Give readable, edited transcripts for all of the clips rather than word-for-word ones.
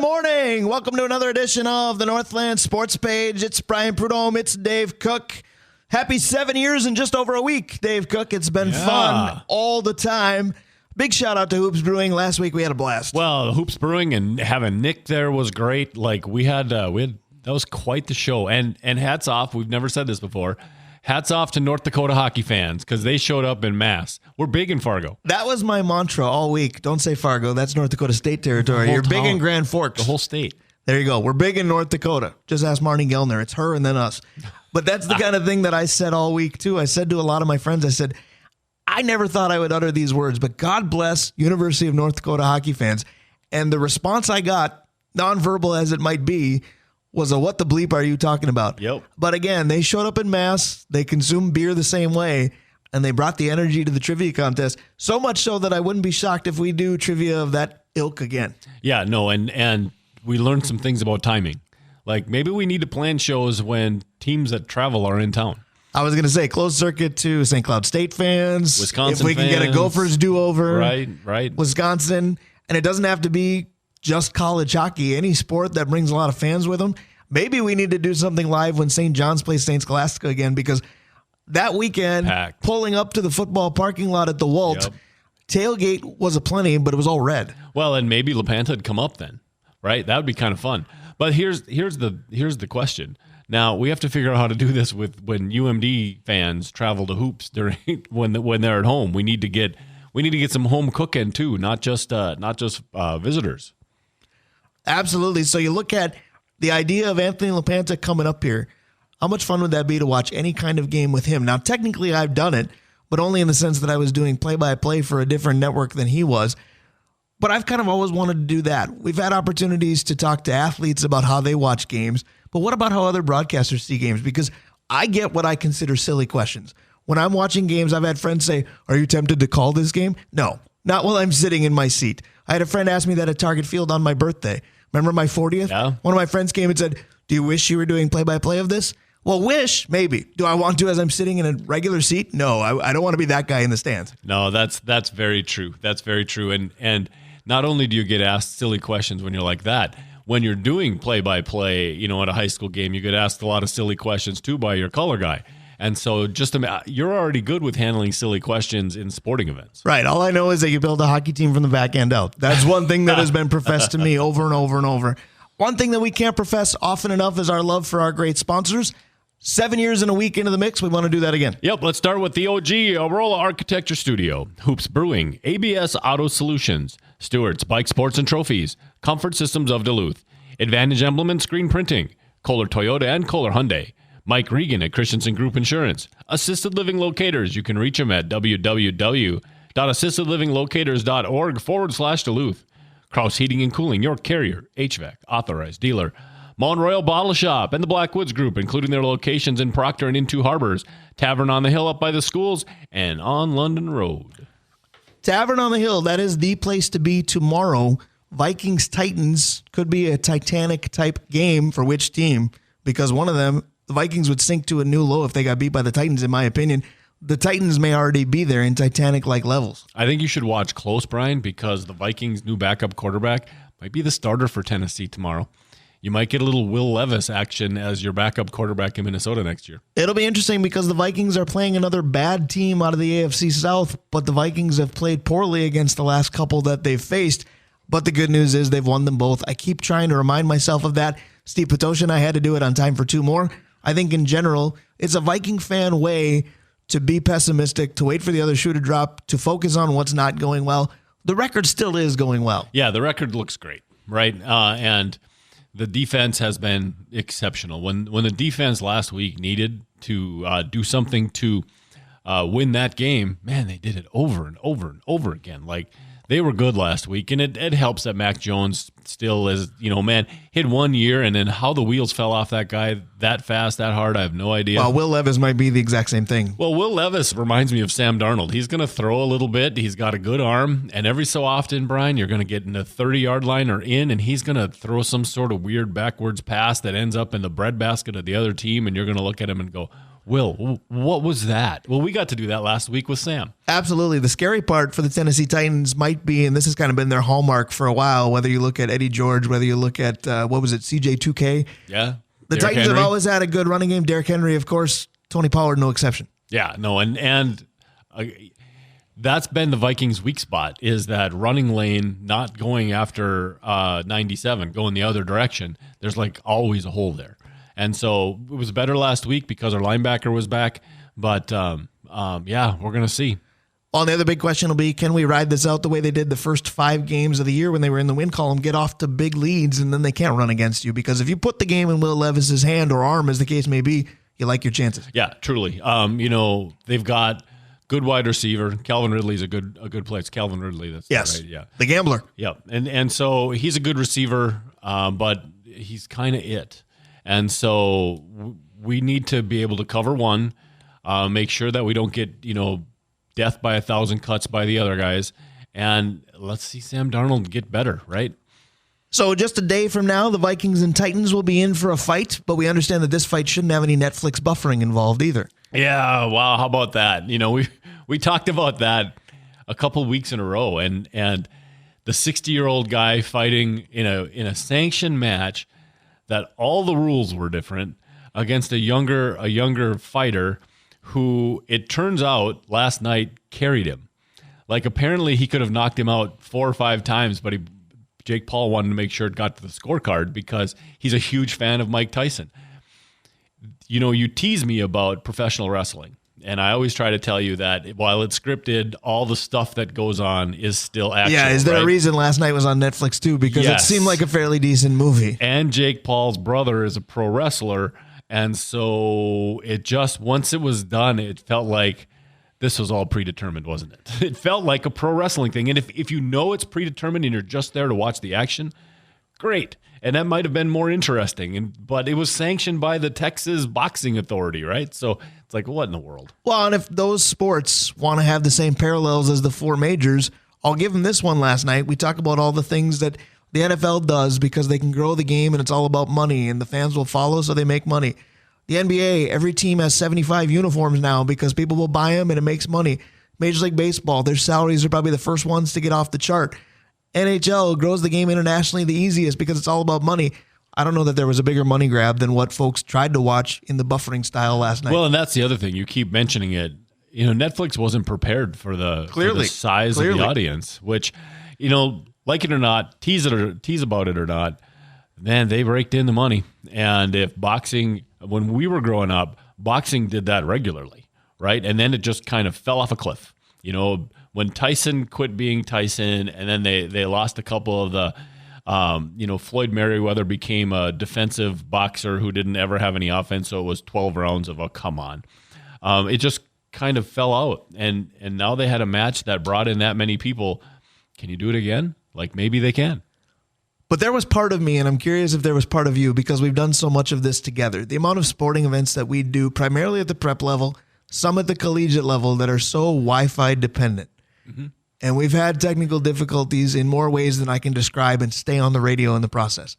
morning. Welcome to another edition of the Northland Sports Page. It's Brian Prudhomme. It's Dave Cook. Happy 7 years in just over a week, Dave Cook. It's been fun all the time. Big shout out to Hoops Brewing. Last week we had a blast. Well, Hoops Brewing and having Nick there was great. Like we had that was quite the show. And hats off. We've never said this before. Hats off to North Dakota hockey fans because they showed up en masse. We're big in Fargo. That was my mantra all week. Don't say Fargo. That's North Dakota State territory. You're big in Grand Forks. The whole state. There you go. We're big in North Dakota. Just ask Marnie Gellner. It's her and then us. But that's the kind of thing that I said all week, too. I said to a lot of my friends, I said, I never thought I would utter these words, but God bless University of North Dakota hockey fans. And the response I got, nonverbal as it might be, was a what the bleep are you talking about? Yep. But again, they showed up en masse. They consumed beer the same way, and they brought the energy to the trivia contest. So much so that I wouldn't be shocked if we do trivia of that ilk again. Yeah, no, and we learned some things about timing. Like maybe we need to plan shows when teams that travel are in town. I was going to say closed circuit to St. Cloud State fans. Wisconsin if we can get a Gophers do-over. Right. Wisconsin. And it doesn't have to be just college hockey, any sport that brings a lot of fans with them. Maybe we need to do something live when St. John's plays St. Scholastica again, because that weekend, packed. Pulling up to the football parking lot at the Walt, tailgate was aplenty, but it was all red. Well, and maybe LaPanta would come up then, right? That would be kind of fun. But here's the question. Now we have to figure out how to do this with when UMD fans travel to hoops during when they're at home. We need to get some home cooking too, not just visitors. Absolutely. So you look at the idea of Anthony LaPanta coming up here. How much fun would that be to watch any kind of game with him? Now, technically, I've done it, but only in the sense that I was doing play-by-play for a different network than he was. But I've kind of always wanted to do that. We've had opportunities to talk to athletes about how they watch games, but what about how other broadcasters see games? Because I get what I consider silly questions. When I'm watching games, I've had friends say, "Are you tempted to call this game?" No, not while I'm sitting in my seat. I had a friend ask me that at Target Field on my birthday. Remember my 40th? Yeah. One of my friends came and said, "Do you wish you were doing play-by-play of this?" Well, wish, maybe. Do I want to as I'm sitting in a regular seat? No, I don't want to be that guy in the stands. No, that's very true. That's very true. And not only do you get asked silly questions when you're like that, when you're doing play-by-play, at a high school game, you get asked a lot of silly questions too by your color guy. And so you're already good with handling silly questions in sporting events. Right. All I know is that you build a hockey team from the back end out. That's one thing that has been professed to me over and over and over. One thing that we can't profess often enough is our love for our great sponsors. 7 years and a week into the mix, we want to do that again. Yep, let's start with the OG, Arola Architecture Studio, Hoops Brewing, ABS Auto Solutions, Stewart's Bike Sports and Trophies, Comfort Systems of Duluth, Advantage Emblem and Screen Printing, Kohler Toyota and Kohler Hyundai, Mike Regan at Christensen Group Insurance, Assisted Living Locators. You can reach them at www.assistedlivinglocators.org/Duluth. Kraus Heating and Cooling, your carrier, HVAC, authorized dealer. Mount Royal Bottle Shop and the Blackwoods Group, including their locations in Proctor and in Two Harbors, Tavern on the Hill up by the schools, and on London Road. Tavern on the Hill, that is the place to be tomorrow. Vikings-Titans could be a Titanic-type game for which team? Because one of them, the Vikings, would sink to a new low if they got beat by the Titans, in my opinion. The Titans may already be there in Titanic-like levels. I think you should watch close, Brian, because the Vikings' new backup quarterback might be the starter for Tennessee tomorrow. You might get a little Will Levis action as your backup quarterback in Minnesota next year. It'll be interesting because the Vikings are playing another bad team out of the AFC South, but the Vikings have played poorly against the last couple that they've faced. But the good news is they've won them both. I keep trying to remind myself of that. Steve Petoshin, I had to do it on Time for Two More. I think in general, it's a Viking fan way to be pessimistic, to wait for the other shoe to drop, to focus on what's not going well. The record still is going well. Yeah, the record looks great, right? And the defense has been exceptional. When the defense last week needed to do something to win that game, man, they did it over and over and over again. Like, they were good last week, and it helps that Mac Jones still is, hit 1 year, and then how the wheels fell off that guy that fast, that hard, I have no idea. Well, Will Levis might be the exact same thing. Well, Will Levis reminds me of Sam Darnold. He's going to throw a little bit. He's got a good arm, and every so often, Brian, you're going to get in the 30-yard line or in, and he's going to throw some sort of weird backwards pass that ends up in the breadbasket of the other team, and you're going to look at him and go, Will, what was that? Well, we got to do that last week with Sam. Absolutely. The scary part for the Tennessee Titans might be, and this has kind of been their hallmark for a while, whether you look at Eddie George, whether you look at, CJ2K. Yeah. The Derrick Titans Henry. have always had a good running game. Derrick Henry, of course, Tony Pollard, no exception. Yeah, no, and that's been the Vikings' weak spot, is that running lane not going after 97, going the other direction. There's like always a hole there. And so it was better last week because our linebacker was back. But, yeah, we're going to see. Well, and the other big question will be, can we ride this out the way they did the first 5 games of the year when they were in the win column, get off to big leads, and then they can't run against you? Because if you put the game in Will Levis's hand or arm, as the case may be, you like your chances. Yeah, truly. They've got good wide receiver. Calvin Ridley's a good player. It's Calvin Ridley. That's Yes, right. Yeah, the gambler. yeah, and so he's a good receiver, but he's kind of it. And so we need to be able to cover one, make sure that we don't get death by 1,000 cuts by the other guys, and let's see Sam Darnold get better, right? So just a day from now, the Vikings and Titans will be in for a fight, but we understand that this fight shouldn't have any Netflix buffering involved either. Yeah, wow, how about that? We talked about that a couple weeks in a row, and the 60-year-old guy fighting in a sanctioned match that all the rules were different against a younger fighter who, it turns out, last night carried him. Like, apparently he could have knocked him out 4 or 5 times, but Jake Paul wanted to make sure it got to the scorecard because he's a huge fan of Mike Tyson. You tease me about professional wrestling, and I always try to tell you that while it's scripted, all the stuff that goes on is still actual. Yeah, is there a reason last night was on Netflix too? Because It seemed like a fairly decent movie. And Jake Paul's brother is a pro wrestler, and so it just, once it was done, it felt like this was all predetermined, wasn't it? It felt like a pro wrestling thing. And if you know it's predetermined and you're just there to watch the action, great. And that might have been more interesting. But it was sanctioned by the Texas Boxing Authority, right? So it's like, what in the world? Well, and if those sports want to have the same parallels as the 4 majors, I'll give them this one last night. We talk about all the things that the NFL does because they can grow the game and it's all about money and the fans will follow so they make money. The NBA, every team has 75 uniforms now because people will buy them and it makes money. Major League Baseball, their salaries are probably the first ones to get off the chart. NHL grows the game internationally the easiest because it's all about money. I don't know that there was a bigger money grab than what folks tried to watch in the buffering style last night. Well, and that's the other thing. You keep mentioning it. Netflix wasn't prepared for the size of the audience, which, like it or not, tease about it or not, man, they raked in the money. And if boxing, when we were growing up, boxing did that regularly, right? And then it just kind of fell off a cliff. When Tyson quit being Tyson, and then they lost a couple of the, Floyd Mayweather became a defensive boxer who didn't ever have any offense, so it was 12 rounds of, come on. It just kind of fell out. And now they had a match that brought in that many people. Can you do it again? Like, maybe they can. But there was part of me, and I'm curious if there was part of you, because we've done so much of this together. The amount of sporting events that we do, primarily at the prep level, some at the collegiate level, that are so Wi-Fi dependent. Mm-hmm. And we've had technical difficulties in more ways than I can describe and stay on the radio in the process.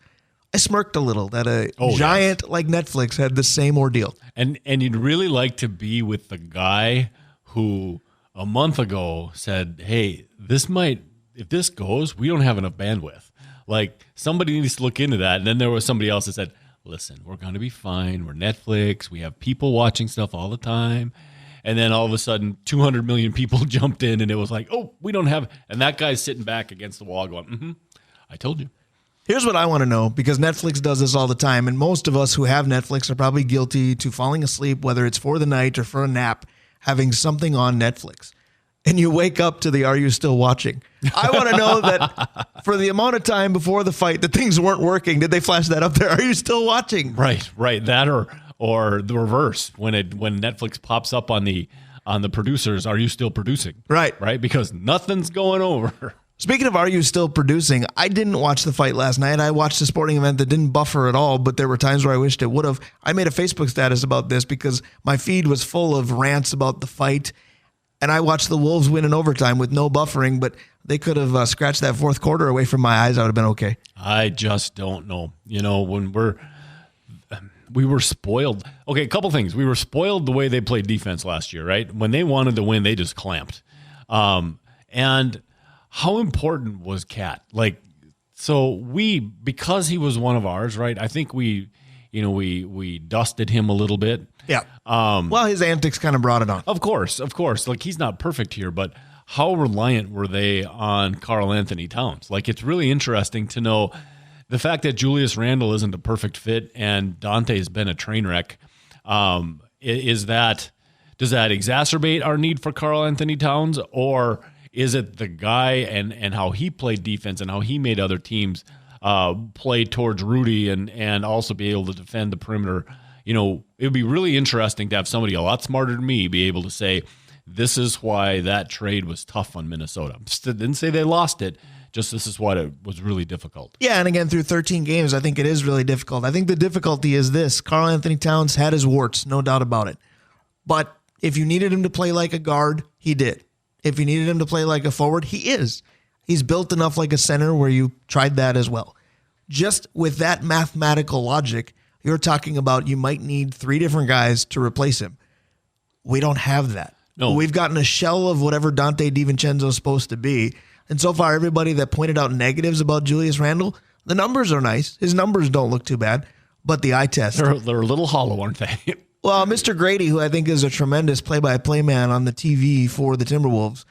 I smirked a little that a giant like Netflix had the same ordeal. And you'd really like to be with the guy who a month ago said, hey, if this goes, we don't have enough bandwidth. Like, somebody needs to look into that. And then there was somebody else that said, listen, we're going to be fine. We're Netflix. We have people watching stuff all the time. And then all of a sudden, 200 million people jumped in, and it was like, oh, we don't have. And that guy's sitting back against the wall going, I told you. Here's what I want to know, because Netflix does this all the time, and most of us who have Netflix are probably guilty to falling asleep, whether it's for the night or for a nap, having something on Netflix. And you wake up to the "Are you still watching?" I want to know that for the amount of time before the fight that things weren't working, did they flash that up there? Are you still watching? Right. That or the reverse, when Netflix pops up on the producers, are you still producing? Right. Because nothing's going over. Speaking of "Are you still producing?", I didn't watch the fight last night. I watched a sporting event that didn't buffer at all, but there were times where I wished it would have. I made a Facebook status about this because my feed was full of rants about the fight. And I watched the Wolves win in overtime with no buffering, but they could have scratched that fourth quarter away from my eyes. I would have been okay. I just don't know. When we were spoiled. Okay, a couple things. We were spoiled the way they played defense last year, right? When they wanted to win, they just clamped. And how important was Cat? Like, so because he was one of ours, right? I think we dusted him a little bit. Yeah. Well, his antics kind of brought it on. Of course. Like, he's not perfect here, but how reliant were they on Karl Anthony Towns? Like, it's really interesting to know the fact that Julius Randle isn't a perfect fit and Dante's been a train wreck. Does that exacerbate our need for Karl Anthony Towns, or is it the guy and how he played defense and how he made other teams play towards Rudy and also be able to defend the perimeter? It would be really interesting to have somebody a lot smarter than me be able to say, this is why that trade was tough on Minnesota. Didn't say they lost it. Just this is what it was really difficult. Yeah, and again, through 13 games, I think it is really difficult. I think the difficulty is this. Karl Anthony Towns had his warts, no doubt about it. But if you needed him to play like a guard, he did. If you needed him to play like a forward, he is. He's built enough like a center where you tried that as well. Just with that mathematical logic, you're talking about you might need 3 different guys to replace him. We don't have that. No. We've gotten a shell of whatever Dante DiVincenzo is supposed to be. And so far, everybody that pointed out negatives about Julius Randle, the numbers are nice. His numbers don't look too bad, but the eye test. They're a little hollow, aren't they? Well, Mr. Grady, who I think is a tremendous play-by-play man on the TV for the Timberwolves,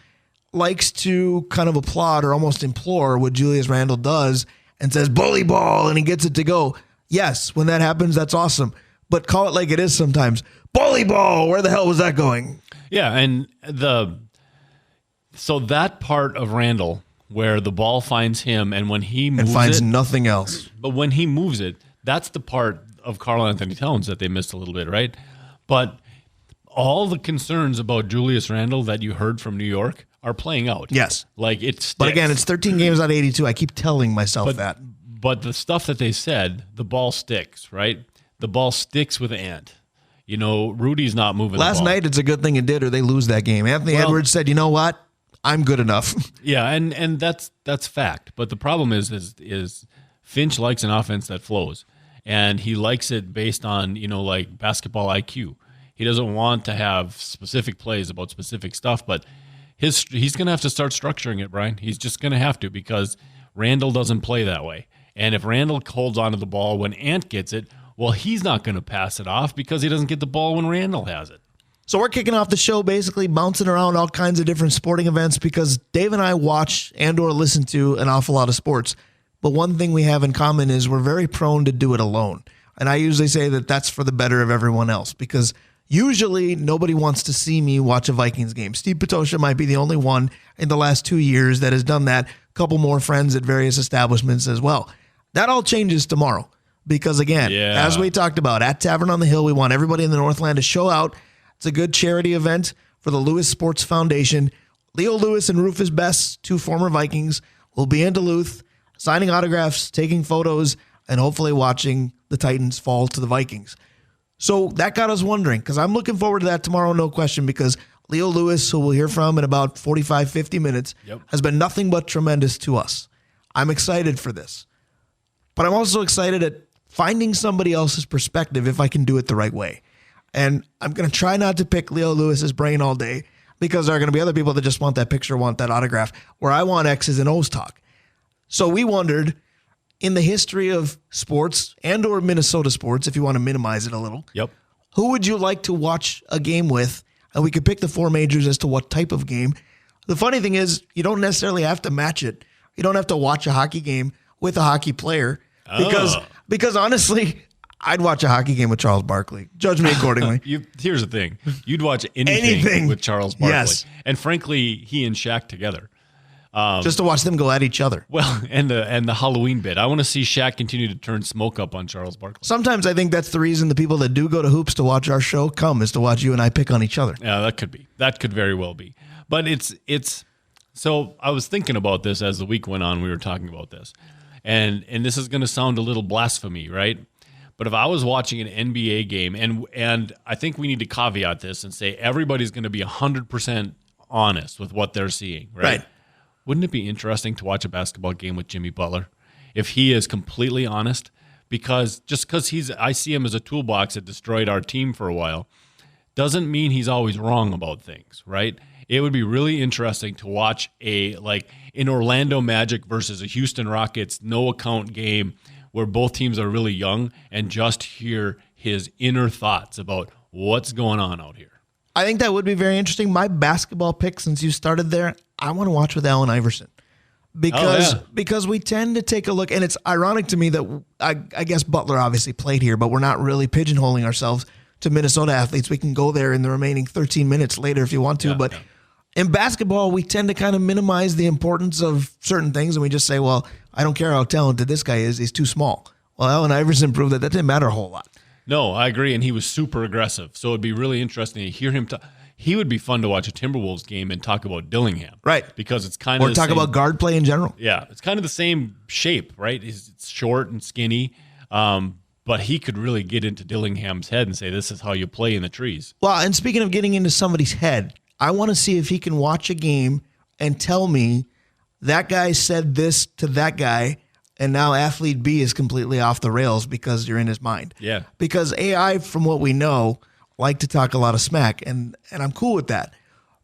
likes to kind of applaud or almost implore what Julius Randle does and says, bully ball, and he gets it to go. Yes, when that happens, that's awesome. But call it like it is sometimes. Bully ball, where the hell was that going? Yeah, and so that part of Randle where the ball finds him and when he moves and finds it, nothing else. But when he moves it, that's the part of Karl Anthony Towns that they missed a little bit, right? But all the concerns about Julius Randle that you heard from New York are playing out. Yes. Like it's. But again, it's 13 games out of 82. I keep telling myself that. But the stuff that they said, the ball sticks, right? The ball sticks with Ant. Rudy's not moving Last the ball. night, it's a good thing it did or they lose that game. Anthony Edwards said, you know what? I'm good enough. Yeah, and that's fact. But the problem is Finch likes an offense that flows, and he likes it based on like basketball IQ. He doesn't want to have specific plays about specific stuff, but he's going to have to start structuring it, Brian. He's just going to have to because Randle doesn't play that way. And if Randle holds onto the ball when Ant gets it, well, he's not going to pass it off because he doesn't get the ball when Randle has it. So we're kicking off the show basically bouncing around all kinds of different sporting events because Dave and I watch and or listen to an awful lot of sports. But one thing we have in common is we're very prone to do it alone. And I usually say that that's for the better of everyone else because usually nobody wants to see me watch a Vikings game. Steve Patosha might be the only one in the last 2 years that has done that. A couple more friends at various establishments as well. That all changes tomorrow because, again, as we talked about, at Tavern on the Hill, we want everybody in the Northland to show out. It's a good charity event for the Lewis Sports Foundation. Leo Lewis and Rufus Best, 2 former Vikings, will be in Duluth signing autographs, taking photos, and hopefully watching the Titans fall to the Vikings. So that got us wondering, because I'm looking forward to that tomorrow, no question, because Leo Lewis, who we'll hear from in about 45, 50 minutes, has been nothing but tremendous to us. I'm excited for this. But I'm also excited at finding somebody else's perspective if I can do it the right way. And I'm going to try not to pick Leo Lewis's brain all day because there are going to be other people that just want that picture, want that autograph, where I want X's and O's talk. So we wondered, in the history of sports and or Minnesota sports, if you want to minimize it a little, who would you like to watch a game with? And we could pick the 4 majors as to what type of game. The funny thing is, you don't necessarily have to match it. You don't have to watch a hockey game with a hockey player because honestly, I'd watch a hockey game with Charles Barkley. Judge me accordingly. Here's the thing. You'd watch anything with Charles Barkley. Yes. And frankly, he and Shaq together. Just to watch them go at each other. Well, and the Halloween bit. I want to see Shaq continue to turn smoke up on Charles Barkley. Sometimes I think that's the reason the people that do go to hoops to watch our show come, is to watch you and I pick on each other. Yeah, that could be. That could very well be. But it's so I was thinking about this as the week went on. We were talking about this. And this is going to sound a little blasphemy, right? But if I was watching an NBA game, and I think we need to caveat this and say everybody's going to be 100% honest with what they're seeing, right? Wouldn't it be interesting to watch a basketball game with Jimmy Butler? If he is completely honest, because I see him as a toolbox that destroyed our team for a while, doesn't mean he's always wrong about things, right? It would be really interesting to watch an Orlando Magic versus a Houston Rockets no account game where both teams are really young and just hear his inner thoughts about what's going on out here. I think that would be very interesting. My basketball pick, since you started there, I want to watch with Allen Iverson. Because we tend to take a look, and it's ironic to me that I guess Butler obviously played here, but we're not really pigeonholing ourselves to Minnesota athletes. We can go there in the remaining 13 minutes later if you want to, but in basketball, we tend to kind of minimize the importance of certain things, and we just say, well, I don't care how talented this guy is, he's too small. Well, Allen Iverson proved that didn't matter a whole lot. No, I agree, and he was super aggressive, so it'd be really interesting to hear him talk. He would be fun to watch a Timberwolves game and talk about Dillingham. Right. Because it's kind of Or talk about guard play in general. Yeah, it's kind of the same shape, right? It's short and skinny, but he could really get into Dillingham's head and say, this is how you play in the trees. Well, and speaking of getting into somebody's head, I want to see if he can watch a game and tell me that guy said this to that guy, and now athlete B is completely off the rails because you're in his mind. Yeah. Because AI, from what we know, like to talk a lot of smack, and I'm cool with that.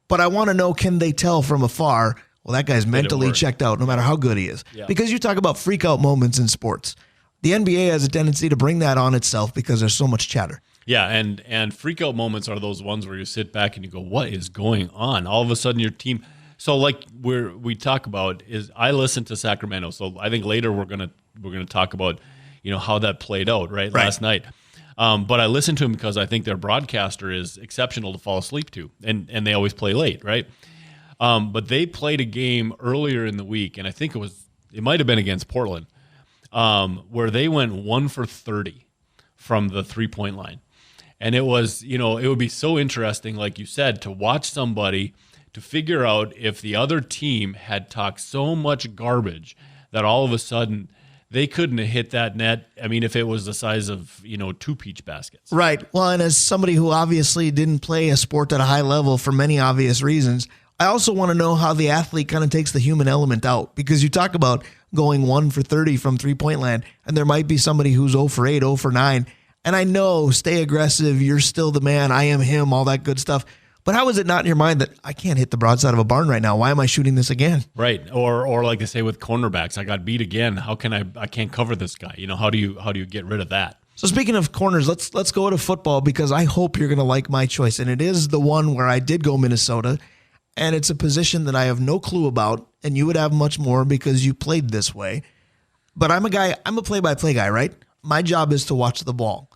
But I want to know, can they tell from afar, well, that guy's mentally checked out no matter how good he is? Yeah. Because you talk about freak out moments in sports. The NBA has a tendency to bring that on itself because there's so much chatter. Yeah, and freak out moments are those ones where you sit back and you go, what is going on? All of a sudden your team... So like we talk about is I listen to Sacramento. So I think later we're gonna talk about how that played out last night. But I listen to them because I think their broadcaster is exceptional to fall asleep to, and they always play late, right? But they played a game earlier in the week, and I think it might have been against Portland, where they went 1 for 30 from the 3-point line, and it was it would be so interesting, like you said, to watch somebody to figure out if the other team had talked so much garbage that all of a sudden they couldn't have hit that net. I mean, if it was the size of, 2 peach baskets. Right. Well, and as somebody who obviously didn't play a sport at a high level for many obvious reasons, I also want to know how the athlete kind of takes the human element out, because you talk about going 1 for 30 from 3-point land, and there might be somebody who's 0 for 8, 0 for 9. And I know, stay aggressive, you're still the man, I am him, all that good stuff. But how is it not in your mind that I can't hit the broadside of a barn right now? Why am I shooting this again? Right. Or like they say with cornerbacks, I got beat again. How can I can't cover this guy? How do you get rid of that? So speaking of corners, let's go to football, because I hope you're going to like my choice. And it is the one where I did go Minnesota, and it's a position that I have no clue about, and you would have much more because you played this way. But I'm a play-by-play guy, right? My job is to watch the ball.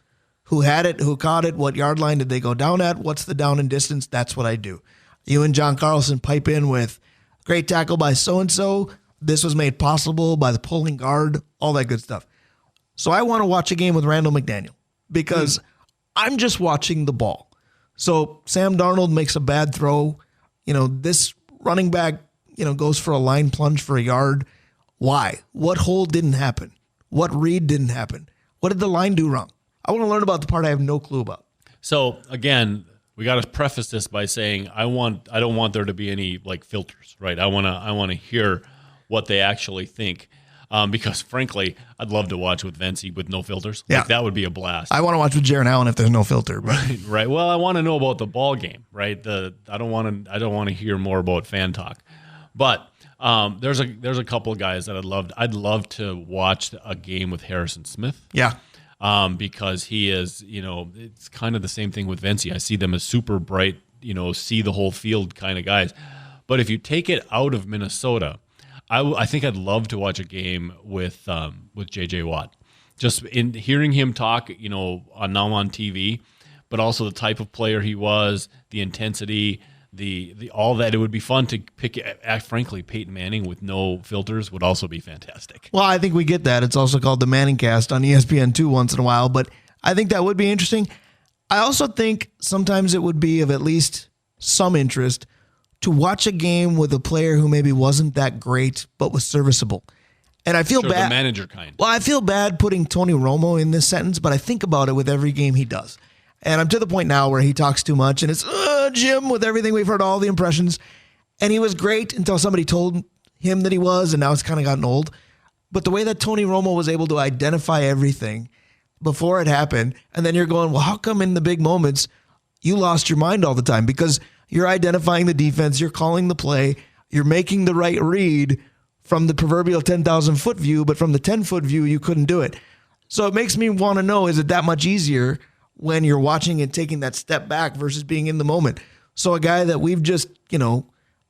Who had it, who caught it, what yard line did they go down at, what's the down and distance, that's what I do. You and John Carlson pipe in with great tackle by so-and-so, this was made possible by the pulling guard, all that good stuff. So I want to watch a game with Randall McDaniel because I'm just watching the ball. So Sam Darnold makes a bad throw. This running back, goes for a line plunge for a yard. Why? What hole didn't happen? What read didn't happen? What did the line do wrong? I want to learn about the part I have no clue about. So again, we got to preface this by saying I don't want there to be any filters, right? I want to hear what they actually think, because frankly, I'd love to watch with Vency with no filters. Yeah, that would be a blast. I want to watch with Jaron Allen if there's no filter. But. Right. Well, I want to know about the ball game, right? I don't want to hear more about fan talk, but there's a couple of guys that I'd love to watch a game with Harrison Smith. Yeah. Because he is, it's kind of the same thing with Vency. I see them as super bright, see the whole field kind of guys. But if you take it out of Minnesota, I think I'd love to watch a game with J.J. Watt. Just in hearing him talk, now on TV, but also the type of player he was, the intensity, the all that. It would be fun to pick. Frankly, Peyton Manning with no filters would also be fantastic. Well, I think we get that. It's also called the Manning Cast on ESPN2 once in a while, but I think that would be interesting. I also think sometimes it would be of at least some interest to watch a game with a player who maybe wasn't that great but was serviceable. And I feel bad. The manager kind. Well, I feel bad putting Tony Romo in this sentence, but I think about it with every game he does. And I'm to the point now where he talks too much, and it's Jim with everything we've heard, all the impressions. And he was great until somebody told him that he was, and now it's kind of gotten old. But the way that Tony Romo was able to identify everything before it happened, and then you're going, well, how come in the big moments you lost your mind all the time? Because you're identifying the defense, you're calling the play, you're making the right read from the proverbial 10,000-foot view, but from the 10-foot view, you couldn't do it. So it makes me want to know, is it that much easier when you're watching and taking that step back versus being in the moment? So a guy that we've just,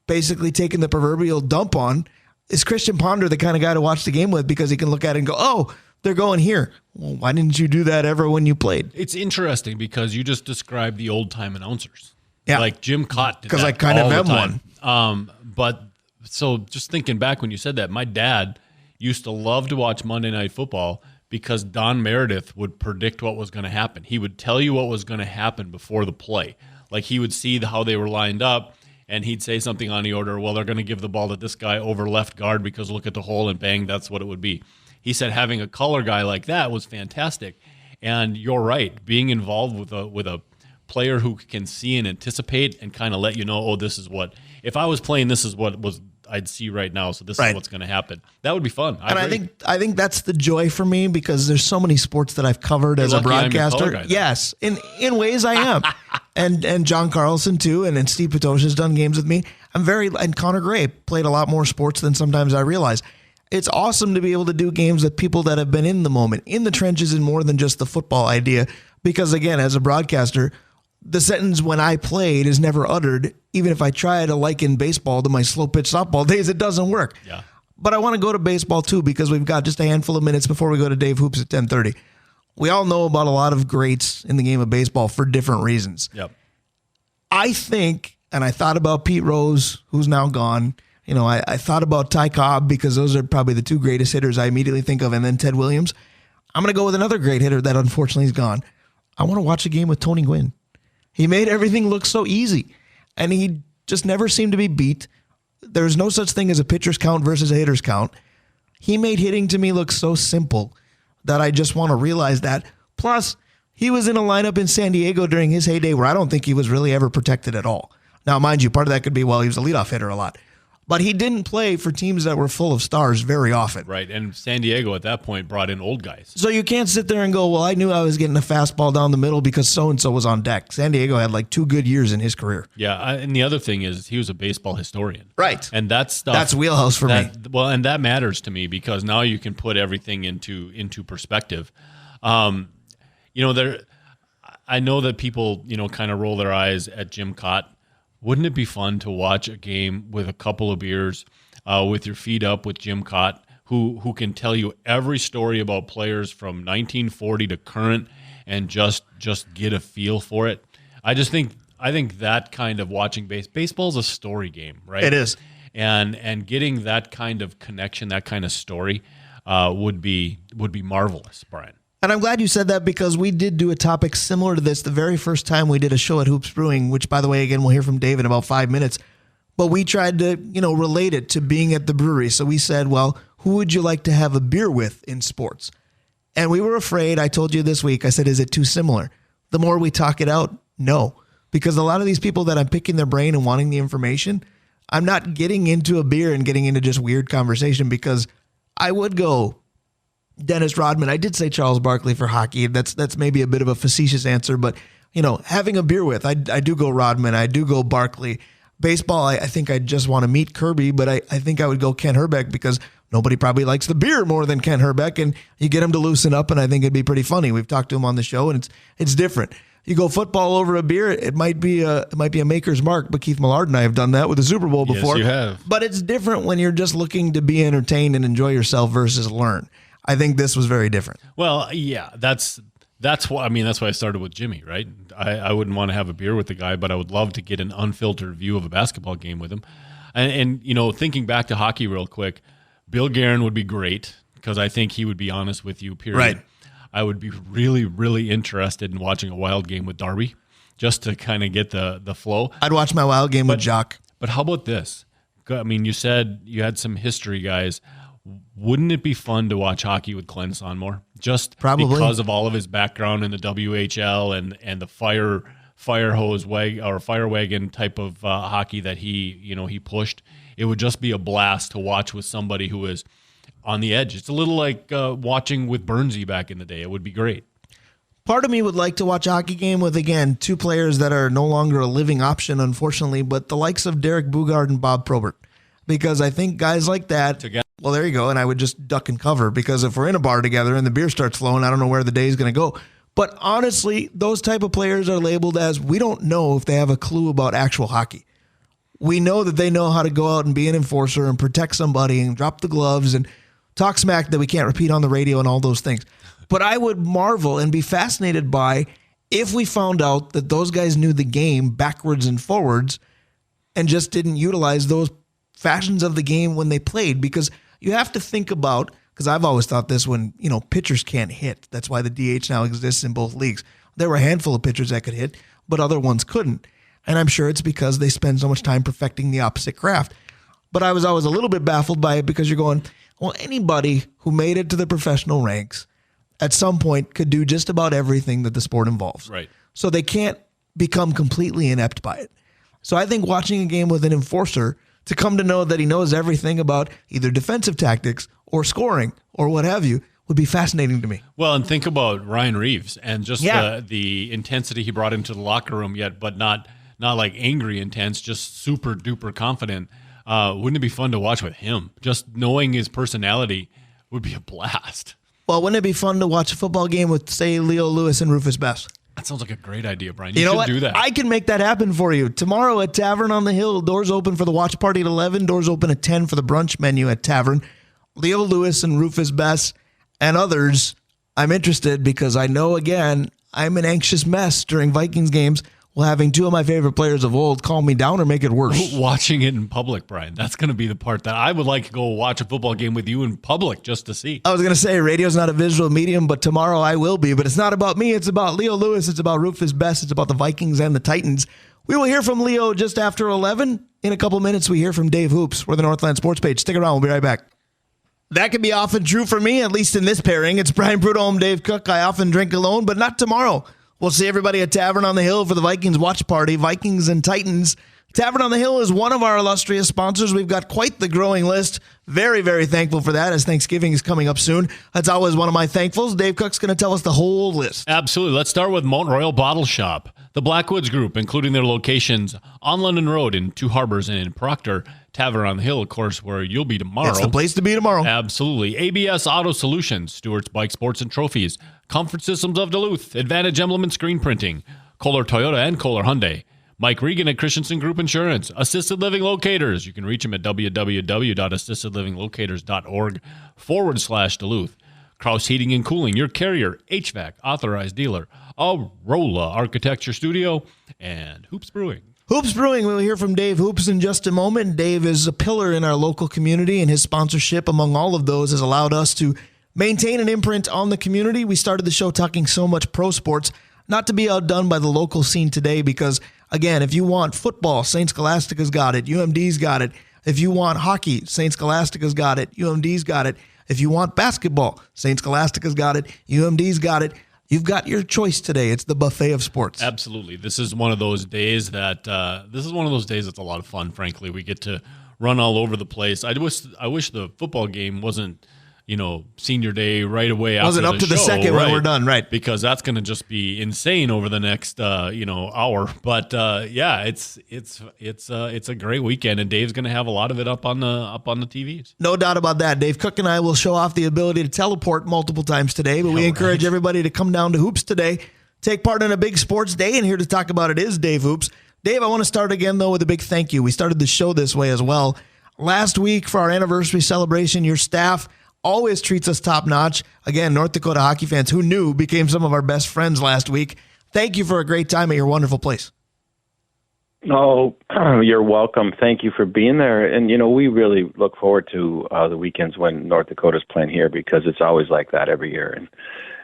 basically taken the proverbial dump on, is Christian Ponder the kind of guy to watch the game with because he can look at it and go, oh, they're going here. Well, why didn't you do that ever when you played? It's interesting because you just described the old-time announcers. Yeah. Like Jim Cott did that because I kind of all am the time. one. But so just thinking back when you said that, my dad used to love to watch Monday Night Football because Don Meredith would predict what was going to happen. He would tell you what was going to happen before the play. Like he would see how they were lined up, and he'd say something on the order, well, they're going to give the ball to this guy over left guard because look at the hole, and bang, that's what it would be. He said having a color guy like that was fantastic. And you're right, being involved with a player who can see and anticipate and kind of let you know, oh, this is what, if I was playing, this is what was I'd see right now, so this is what's going to happen. That would be fun. I think that's the joy for me because there's so many sports that I've covered as a broadcaster. Yes, in ways I am, and John Carlson too, and then Steve Patosha has done games with me. And Connor Gray played a lot more sports than sometimes I realize. It's awesome to be able to do games with people that have been in the moment, in the trenches, and more than just the football idea. Because again, as a broadcaster, the sentence "when I played" is never uttered. Even if I try to liken baseball to my slow pitch softball days, it doesn't work. Yeah. But I want to go to baseball too because we've got just a handful of minutes before we go to Dave Hoops at 10:30. We all know about a lot of greats in the game of baseball for different reasons. Yep. I think, and I thought about Pete Rose, who's now gone. I thought about Ty Cobb because those are probably the two greatest hitters I immediately think of, and then Ted Williams. I'm going to go with another great hitter that unfortunately is gone. I want to watch a game with Tony Gwynn. He made everything look so easy, and he just never seemed to be beat. There's no such thing as a pitcher's count versus a hitter's count. He made hitting to me look so simple that I just want to realize that. Plus, he was in a lineup in San Diego during his heyday where I don't think he was really ever protected at all. Now, mind you, part of that could be, well, he was a leadoff hitter a lot. But he didn't play for teams that were full of stars very often. Right, and San Diego at that point brought in old guys. So you can't sit there and go, well, I knew I was getting a fastball down the middle because so-and-so was on deck. San Diego had like 2 good years in his career. Yeah, and the other thing is he was a baseball historian. Right. And that stuff. That's wheelhouse for me. Well, and that matters to me because now you can put everything into perspective. I know that people, kind of roll their eyes at Jim Cott. Wouldn't it be fun to watch a game with a couple of beers, with your feet up with Jim Cott, who can tell you every story about players from 1940 to current and just get a feel for it? I think that kind of watching baseball's a story game, right? It is. And getting that kind of connection, that kind of story, would be marvelous, Brian. And I'm glad you said that because we did do a topic similar to this the very first time we did a show at Hoops Brewing, which, by the way, again, we'll hear from Dave in about 5 minutes. But we tried to, relate it to being at the brewery. So we said, well, who would you like to have a beer with in sports? And we were afraid. I told you this week, I said, is it too similar? The more we talk it out, no. Because a lot of these people that I'm picking their brain and wanting the information, I'm not getting into a beer and getting into just weird conversation because I would go Dennis Rodman. I did say Charles Barkley for hockey. That's maybe a bit of a facetious answer, but having a beer with, I do go Rodman. I do go Barkley. Baseball, I think I just want to meet Kirby, but I think I would go Ken Herbeck because nobody probably likes the beer more than Ken Herbeck, and you get him to loosen up, and I think it'd be pretty funny. We've talked to him on the show, and it's different. You go football over a beer, it might be a maker's mark, but Keith Millard and I have done that with the Super Bowl before. Yes, you have. But it's different when you're just looking to be entertained and enjoy yourself versus learn. I think this was very different. Well, yeah, that's why I started with Jimmy, right? I wouldn't want to have a beer with the guy, but I would love to get an unfiltered view of a basketball game with him. And thinking back to hockey real quick, Bill Guerin would be great because I think he would be honest with you, period. Right. I would be really, really interested in watching a Wild game with Darby just to kind of get the flow. I'd watch my Wild game with Jock. But how about this? I mean, you said you had some history guys. Wouldn't it be fun to watch hockey with Glenn Sonmore? Just probably because of all of his background in the WHL and the fire wagon type of hockey that he pushed. It would just be a blast to watch with somebody who is on the edge. It's a little like watching with Burnsy back in the day. It would be great. Part of me would like to watch a hockey game with, again, two players that are no longer a living option, unfortunately, but the likes of Derek Bugard and Bob Probert. Because I think guys like that, well, there you go, and I would just duck and cover, because if we're in a bar together and the beer starts flowing, I don't know where the day is going to go. But honestly, those type of players are labeled as, we don't know if they have a clue about actual hockey. We know that they know how to go out and be an enforcer and protect somebody and drop the gloves and talk smack that we can't repeat on the radio and all those things. But I would marvel and be fascinated by if we found out that those guys knew the game backwards and forwards and just didn't utilize those fashions of the game when they played. Because you have to think about, because I've always thought this, when, pitchers can't hit. That's why the DH now exists in both leagues. There were a handful of pitchers that could hit, but other ones couldn't. And I'm sure it's because they spend so much time perfecting the opposite craft. But I was always a little bit baffled by it, because you're going, well, anybody who made it to the professional ranks at some point could do just about everything that the sport involves. Right. So they can't become completely inept by it. So I think watching a game with an enforcer, to come to know that he knows everything about either defensive tactics or scoring or what have you, would be fascinating to me. Well, and think about Ryan Reeves and just the intensity he brought into the locker room, but not like angry intense, just super duper confident. Wouldn't it be fun to watch with him? Just knowing his personality would be a blast. Well, wouldn't it be fun to watch a football game with, say, Leo Lewis and Rufus Bess? That sounds like a great idea, Brian. You know should what? do that. I can make that happen for you. Tomorrow at Tavern on the Hill, doors open for the watch party at 11, doors open at 10 for the brunch menu at Tavern. Leo Lewis and Rufus Bess and others, I'm interested, because I know, again, I'm an anxious mess during Vikings games. Well, having two of my favorite players of old calm me down or make it worse. Watching it in public, Brian, that's going to be the part that I would like to go watch a football game with you in public just to see. I was going to say, radio's not a visual medium, but tomorrow I will be. But it's not about me. It's about Leo Lewis. It's about Rufus Bess. It's about the Vikings and the Titans. We will hear from Leo just after 11. In a couple minutes, we hear from Dave Hoops. We're the Northland Sports Page. Stick around. We'll be right back. That can be often true for me, at least in this pairing. It's Brian Prudhomme, Dave Cook. I often drink alone, but not tomorrow. We'll see everybody at Tavern on the Hill for the Vikings watch party, Vikings and Titans. Tavern on the Hill is one of our illustrious sponsors. We've got quite the growing list. Very, very thankful for that, as Thanksgiving is coming up soon. That's always one of my thankfuls. Dave Cook's going to tell us the whole list. Absolutely. Let's start with Mount Royal Bottle Shop. The Blackwoods Group, including their locations on London Road, in Two Harbors, and in Proctor. Tavern on the Hill, of course, where you'll be tomorrow. It's the place to be tomorrow. Absolutely. ABS Auto Solutions, Stewart's Bike Sports and Trophies, Comfort Systems of Duluth, Advantage Emblem and Screen Printing, Kohler Toyota and Kohler Hyundai, Mike Regan at Christensen Group Insurance, Assisted Living Locators. You can reach them at www.assistedlivinglocators.org/Duluth. Kraus Heating and Cooling, your carrier, HVAC, authorized dealer, Arola Architecture Studio, and Hoops Brewing. Hoops Brewing, we'll hear from Dave Hoops in just a moment. Dave is a pillar in our local community, and his sponsorship among all of those has allowed us to maintain an imprint on the community. We started the show talking so much pro sports, not to be outdone by the local scene today, because, again, if you want football, St. Scholastica's got it, UMD's got it. If you want hockey, St. Scholastica's got it, UMD's got it. If you want basketball, St. Scholastica's got it, UMD's got it. You've got your choice today. It's the buffet of sports. Absolutely. This is one of those days that's a lot of fun, frankly. We get to run all over the place. I wish the football game wasn't, senior day right away after wasn't up to the second when we're done, right? Because that's going to just be insane over the next hour. But it's a great weekend, and Dave's going to have a lot of it up on the TVs. No doubt about that. Dave Cook and I will show off the ability to teleport multiple times today, but we encourage everybody to come down to Hoops today, take part in a big sports day, and here to talk about it is Dave Hoops. Dave, I want to start again, though, with a big thank you. We started the show this way as well. Last week for our anniversary celebration, your staff always treats us top notch. Again, North Dakota hockey fans, who knew, became some of our best friends last week. Thank you for a great time at your wonderful place. Oh, you're welcome. Thank you for being there. And, we really look forward to the weekends when North Dakota's playing here, because it's always like that every year.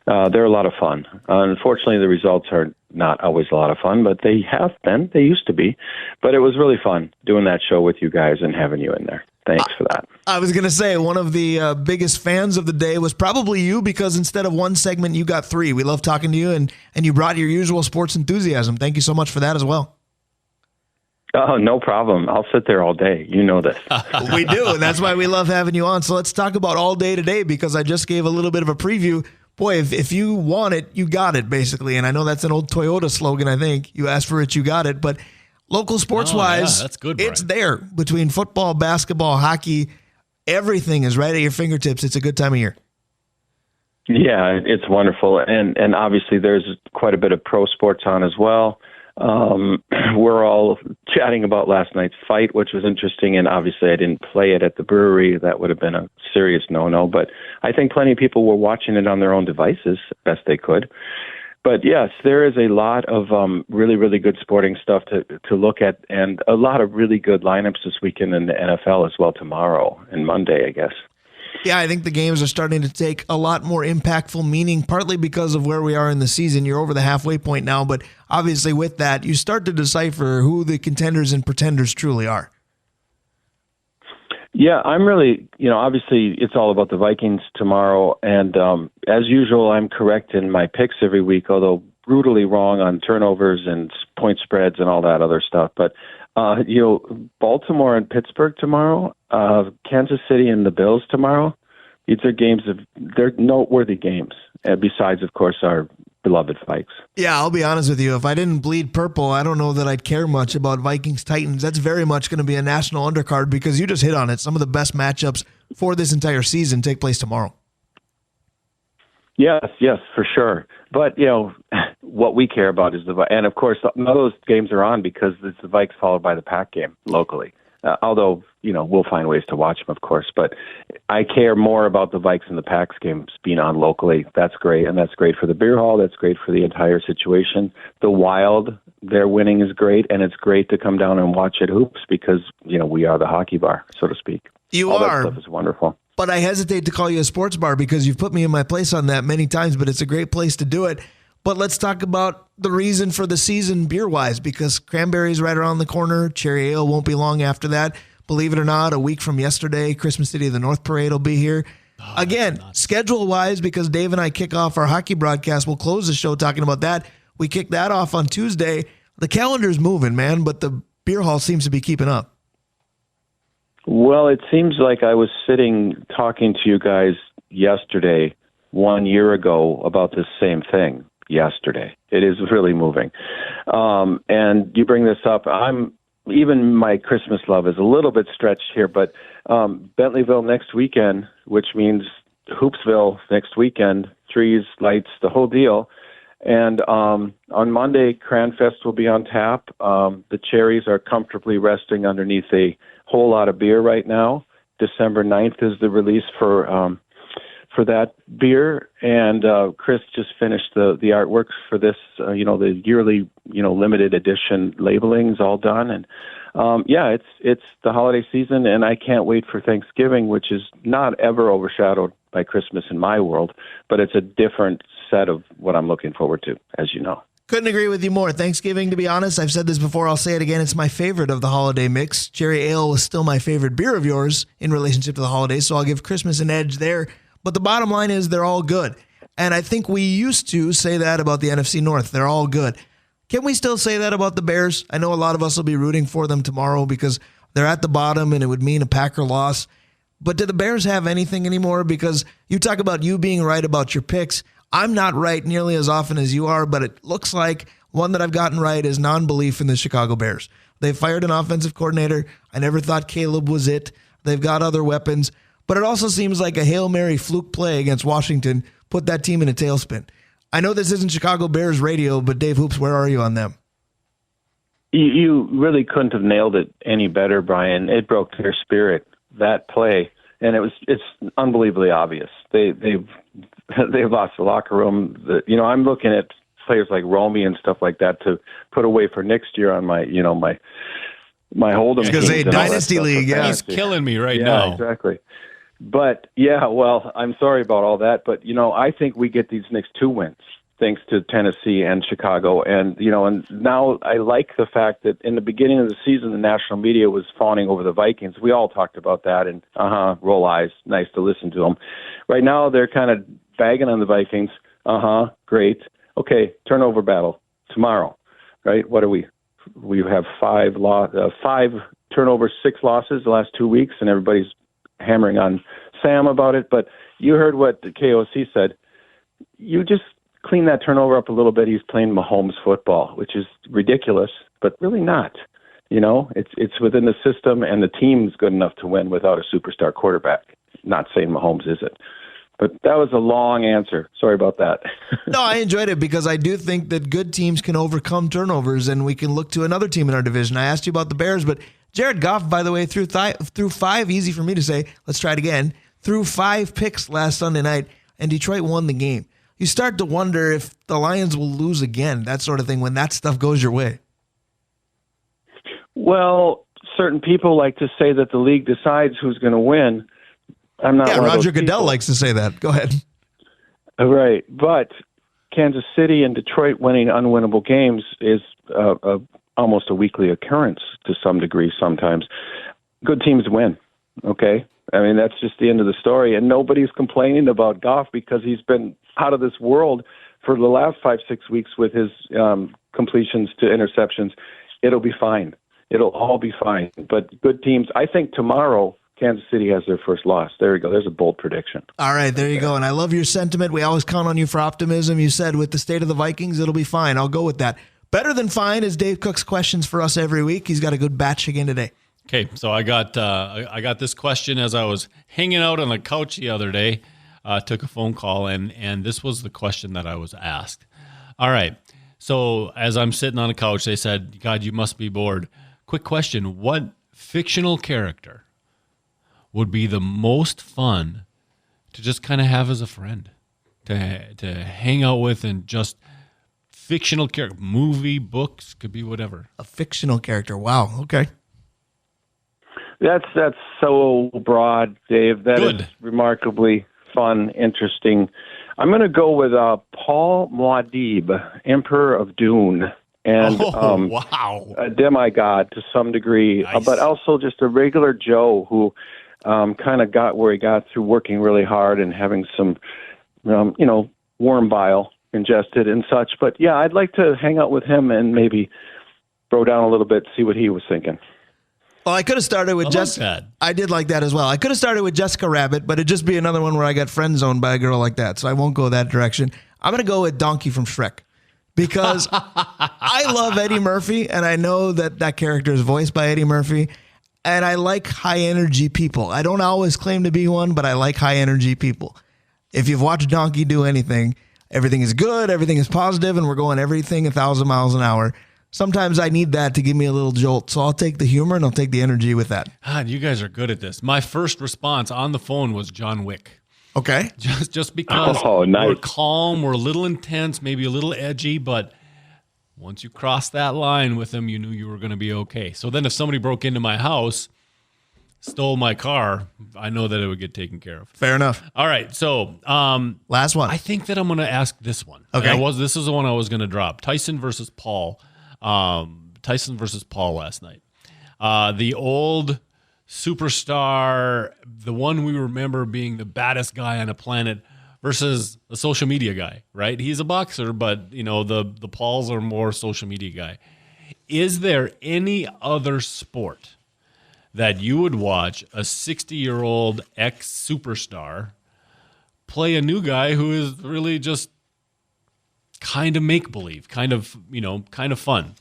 And they're a lot of fun. Unfortunately, the results are not always a lot of fun, but they have been. They used to be. But it was really fun doing that show with you guys and having you in there. Thanks for that. I was going to say, one of the biggest fans of the day was probably you, because instead of one segment, you got three. We love talking to you, and you brought your usual sports enthusiasm. Thank you so much for that as well. Oh, no problem. I'll sit there all day. You know this. We do, and that's why we love having you on. So let's talk about all day today, because I just gave a little bit of a preview. Boy, if you want it, you got it, basically. And I know that's an old Toyota slogan, I think. You asked for it, you got it. But local sports-wise, that's good, Brian. it's there. Between football, basketball, hockey, everything is right at your fingertips. It's a good time of year. Yeah, it's wonderful. And obviously there's quite a bit of pro sports on as well. We're all chatting about last night's fight, which was interesting. And obviously I didn't play it at the brewery. That would have been a serious no-no. But I think plenty of people were watching it on their own devices best they could. But yes, there is a lot of really, really good sporting stuff to look at, and a lot of really good lineups this weekend in the NFL as well tomorrow and Monday, I guess. Yeah, I think the games are starting to take a lot more impactful meaning, partly because of where we are in the season. You're over the halfway point now, but obviously with that, you start to decipher who the contenders and pretenders truly are. Yeah, I'm really, obviously it's all about the Vikings tomorrow. And as usual, I'm correct in my picks every week, although brutally wrong on turnovers and point spreads and all that other stuff. But, Baltimore and Pittsburgh tomorrow, Kansas City and the Bills tomorrow. These are they're noteworthy games. Besides, of course, our beloved Vikes. Yeah, I'll be honest with you. If I didn't bleed purple, I don't know that I'd care much about Vikings-Titans. That's very much going to be a national undercard, because you just hit on it. Some of the best matchups for this entire season take place tomorrow. Yes, for sure. But, what we care about is and of course, none of those games are on because it's the Vikes followed by the Pack game locally. Although, we'll find ways to watch them, of course. But I care more about the Vikes and the Packs games being on locally. That's great. And that's great for the beer hall. That's great for the entire situation. The Wild, their winning is great. And it's great to come down and watch at Hoops because, we are the hockey bar, so to speak. All that stuff is wonderful. But I hesitate to call you a sports bar because you've put me in my place on that many times, but it's a great place to do it. But let's talk about the reason for the season beer-wise, because cranberry's right around the corner. Cherry ale won't be long after that. Believe it or not, a week from yesterday, Christmas City of the North Parade will be here. Again, schedule-wise, because Dave and I kick off our hockey broadcast, we'll close the show talking about that. We kick that off on Tuesday. The calendar's moving, man, but the beer hall seems to be keeping up. Well, it seems like I was sitting talking to you guys yesterday, 1 year ago, about this same thing yesterday. It is really moving. And you bring this up. Even my Christmas love is a little bit stretched here, but Bentleyville next weekend, which means Hoopsville next weekend, trees, lights, the whole deal. And on Monday, Cranfest will be on tap. The cherries are comfortably resting underneath a whole lot of beer right now. December 9th is the release for that beer. And Chris just finished the artworks for this, the yearly, limited edition labeling's all done. And it's the holiday season, and I can't wait for Thanksgiving, which is not ever overshadowed by Christmas in my world, but it's a different set of what I'm looking forward to, as you know. Couldn't agree with you more. Thanksgiving, to be honest, I've said this before, I'll say it again, it's my favorite of the holiday mix. Cherry ale was still my favorite beer of yours in relationship to the holidays, so I'll give Christmas an edge there. But the bottom line is they're all good. And I think we used to say that about the NFC North. They're all good. Can we still say that about the Bears? I know a lot of us will be rooting for them tomorrow because they're at the bottom and it would mean a Packer loss. But do the Bears have anything anymore? Because you talk about you being right about your picks. I'm not right nearly as often as you are, but it looks like one that I've gotten right is non-belief in the Chicago Bears. They fired an offensive coordinator. I never thought Caleb was it. They've got other weapons. But it also seems like a Hail Mary fluke play against Washington put that team in a tailspin. I know this isn't Chicago Bears radio, but Dave Hoops, where are you on them? You really couldn't have nailed it any better, Brian. It broke their spirit, that play. And it's unbelievably obvious. They've lost the locker room. I'm looking at players like Romy and stuff like that to put away for next year on my hold'em. Because a dynasty league, yeah. He's killing me right now. Yeah, exactly. But I'm sorry about all that. But I think we get these next 2 wins thanks to Tennessee and Chicago. And and now I like the fact that in the beginning of the season, the national media was fawning over the Vikings. We all talked about that and roll eyes. Nice to listen to them. Right now, they're kind of bagging on the Vikings. Great. Okay, turnover battle tomorrow, right? What are we, We have five turnovers, 6 losses the last 2 weeks, and everybody's hammering on Sam about it. But you heard what the KOC said. You just clean that turnover up a little bit. He's playing Mahomes football, which is ridiculous, but really not. You know, it's within the system, and the team's good enough to win without a superstar quarterback. Not saying Mahomes isn't. But that was a long answer. Sorry about that. No, I enjoyed it because I do think that good teams can overcome turnovers, and we can look to another team in our division. I asked you about the Bears, but Jared Goff, by the way, threw 5, easy for me to say, let's try it again, threw 5 picks last Sunday night, and Detroit won the game. You start to wonder if the Lions will lose again, that sort of thing, when that stuff goes your way. Well, certain people like to say that the league decides who's going to win. I'm not. Yeah, one of Roger those Goodell people. likes to say that. Go ahead. Right, but Kansas City and Detroit winning unwinnable games is almost a weekly occurrence to some degree sometimes. Good teams win, okay? I mean, that's just the end of the story, and nobody's complaining about Goff because he's been out of this world for the last 5-6 weeks with his completions to interceptions. It'll be fine. It'll all be fine. But good teams, I think tomorrow Kansas City has their first loss. There you go. There's a bold prediction. All right, there you go. And I love your sentiment. We always count on you for optimism. You said with the state of the Vikings, it'll be fine. I'll go with that. Better than fine is Dave Cook's questions for us every week. He's got a good batch again today. Okay, so I got this question as I was hanging out on the couch the other day. Took a phone call, and this was the question that I was asked. All right, so as I'm sitting on the couch, they said, God, you must be bored. Quick question, what fictional character would be the most fun to just kind of have as a friend, to hang out with, and just fictional character, movie, books, could be whatever. A fictional character. Wow. Okay. That's so broad, Dave. That Good. is remarkably fun, interesting. I'm going to go with Paul Muad'Dib, Emperor of Dune. And wow. A demigod to some degree, Nice. but also just a regular Joe who kind of got where he got through working really hard and having some, worm bile ingested and such. But yeah, I'd like to hang out with him and maybe throw down a little bit, see what he was thinking. Well, I could have started with Jessica. I did like that as well. I could have started with Jessica Rabbit, but it'd just be another one where I got friend zoned by a girl like that. So I won't go that direction. I'm going to go with Donkey from Shrek because I love Eddie Murphy, and I know that character is voiced by Eddie Murphy. And I like high energy people. I don't always claim to be one, but I like high energy people. If you've watched Donkey do anything, everything is good, everything is positive, and we're going everything 1,000 miles an hour. Sometimes I need that to give me a little jolt. So I'll take the humor and I'll take the energy with that. God, you guys are good at this. My first response on the phone was John Wick. Okay. Just because nice. We're calm, we're a little intense, maybe a little edgy, but once you crossed that line with him, you knew you were going to be okay. So then if somebody broke into my house, stole my car, I know that it would get taken care of. Fair enough. All right, so Last one. I think that I'm going to ask this one. Okay. This is the one I was going to drop. Tyson versus Paul. Tyson versus Paul last night. The old superstar, the one we remember being the baddest guy on the planet versus a social media guy, right? He's a boxer, but the Pauls are more social media guy. Is there any other sport that you would watch a 60-year-old ex-superstar play a new guy who is really just kind of make-believe, kind of fun?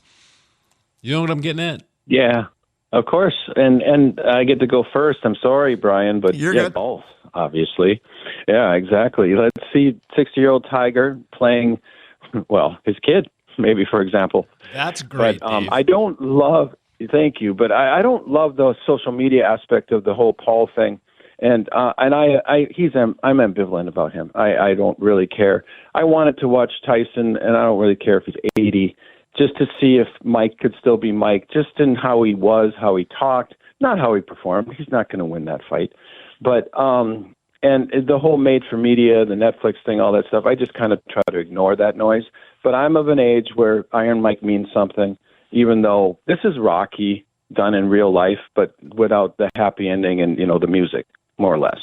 You know what I'm getting at? Yeah, of course. And I get to go first. I'm sorry, Brian, but You're good. both, obviously. Yeah, exactly. Let's see 60-year-old Tiger playing, his kid, maybe, for example. That's great, But Dave. I don't love, thank you, but I don't love the social media aspect of the whole Paul thing. And I'm ambivalent about him. I don't really care. I wanted to watch Tyson, and I don't really care if he's 80, just to see if Mike could still be Mike, just in how he was, how he talked, not how he performed. He's not going to win that fight. But and the whole made for media, the Netflix thing, all that stuff, I just kind of try to ignore that noise. But I'm of an age where Iron Mike means something, even though this is Rocky done in real life, but without the happy ending and, the music, more or less.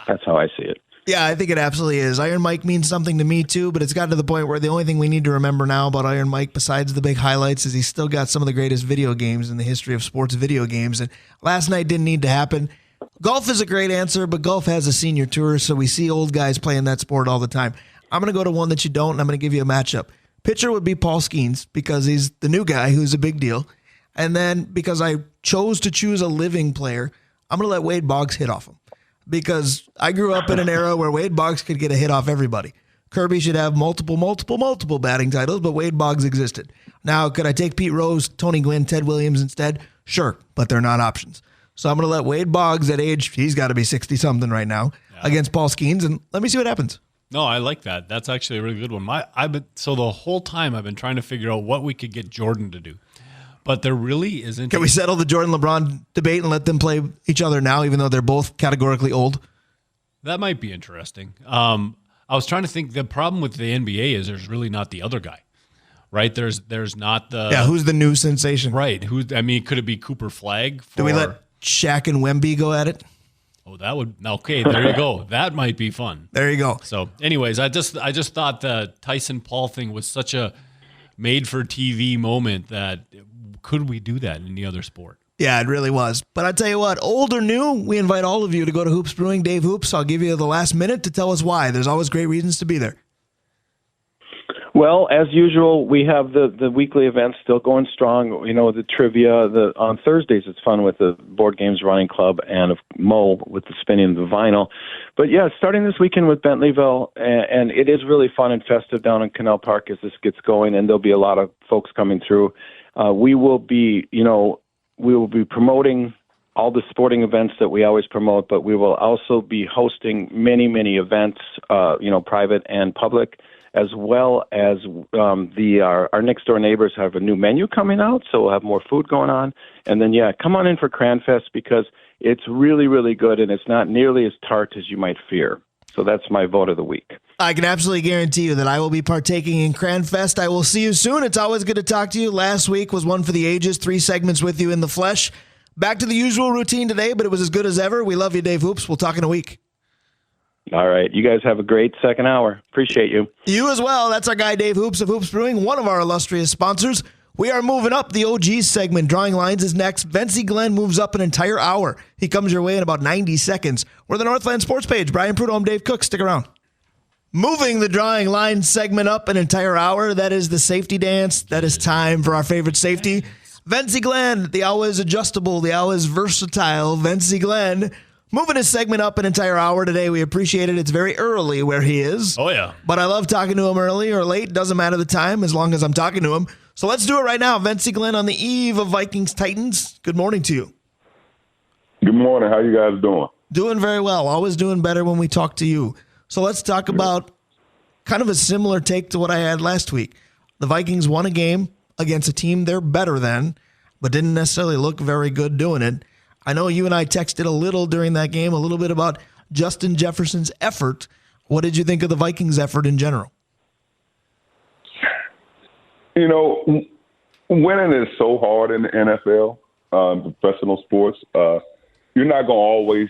That's how I see it. Yeah, I think it absolutely is. Iron Mike means something to me too, but it's got to the point where the only thing we need to remember now about Iron Mike, besides the big highlights, is he's still got some of the greatest video games in the history of sports video games. And last night didn't need to happen. Golf is a great answer, but golf has a senior tour, so we see old guys playing that sport all the time. I'm going to go to one that you don't, and I'm going to give you a matchup. Pitcher would be Paul Skeens because he's the new guy who's a big deal. And then because I chose to choose a living player, I'm going to let Wade Boggs hit off him. Because I grew up in an era where Wade Boggs could get a hit off everybody. Kirby should have multiple batting titles, but Wade Boggs existed. Now, could I take Pete Rose, Tony Gwynn, Ted Williams instead? Sure, but they're not options. So I'm going to let Wade Boggs at age, he's got to be 60-something right now, against Paul Skeens, and let me see what happens. No, I like that. That's actually a really good one. So the whole time I've been trying to figure out what we could get Jordan to do. But there really isn't. Can we settle the Jordan-LeBron debate and let them play each other now, even though they're both categorically old? That might be interesting. I was trying to think. The problem with the NBA is there's really not the other guy, right? There's not the who's the new sensation, right? Could it be Cooper Flagg? Do we let Shaq and Wemby go at it? Oh, that would okay. There you go. That might be fun. There you go. So, anyways, I just thought the Tyson Paul thing was such a made-for-TV moment that. Could we do that in any other sport? Yeah, it really was. But I tell you what, old or new, we invite all of you to go to Hoops Brewing. Dave Hoops, I'll give you the last minute to tell us why. There's always great reasons to be there. Well, as usual, we have the weekly events still going strong. You know, the trivia. On Thursdays, it's fun with the Board Games Running Club and Mo with the spinning of the vinyl. But yeah, starting this weekend with Bentleyville, and it is really fun and festive down in Canal Park as this gets going, and there'll be a lot of folks coming through. We will be promoting all the sporting events that we always promote, but we will also be hosting many events, private and public, as well as our next door neighbors have a new menu coming out, so we'll have more food going on. And then, come on in for Cranfest because it's really, really good, and it's not nearly as tart as you might fear. So that's my vote of the week. I can absolutely guarantee you that I will be partaking in Cranfest. I will see you soon. It's always good to talk to you. Last week was one for the ages, 3 segments with you in the flesh. Back to the usual routine today, but it was as good as ever. We love you, Dave Hoops. We'll talk in a week. All right. You guys have a great second hour. Appreciate you. You as well. That's our guy, Dave Hoops of Hoops Brewing, one of our illustrious sponsors. We are moving up the OG segment. Drawing Lines is next. Venice Glenn moves up an entire hour. He comes your way in about 90 seconds. We're the Northland Sports Page. Brian Prudhomme, Dave Cook. Stick around. Moving the Drawing Lines segment up an entire hour. That is the safety dance. That is time for our favorite safety. Venice Glenn, the always adjustable, the always versatile Venice Glenn. Moving his segment up an entire hour today. We appreciate it. It's very early where he is. Oh, yeah. But I love talking to him early or late. Doesn't matter the time as long as I'm talking to him. So let's do it right now. Venice Glenn on the eve of Vikings Titans. Good morning to you. Good morning. How you guys doing? Doing very well. Always doing better when we talk to you. So let's talk about kind of a similar take to what I had last week. The Vikings won a game against a team they're better than, but didn't necessarily look very good doing it. I know you and I texted a little during that game, a little bit about Justin Jefferson's effort. What did you think of the Vikings' effort in general? You know, winning is so hard in the NFL, professional sports. You're not going to always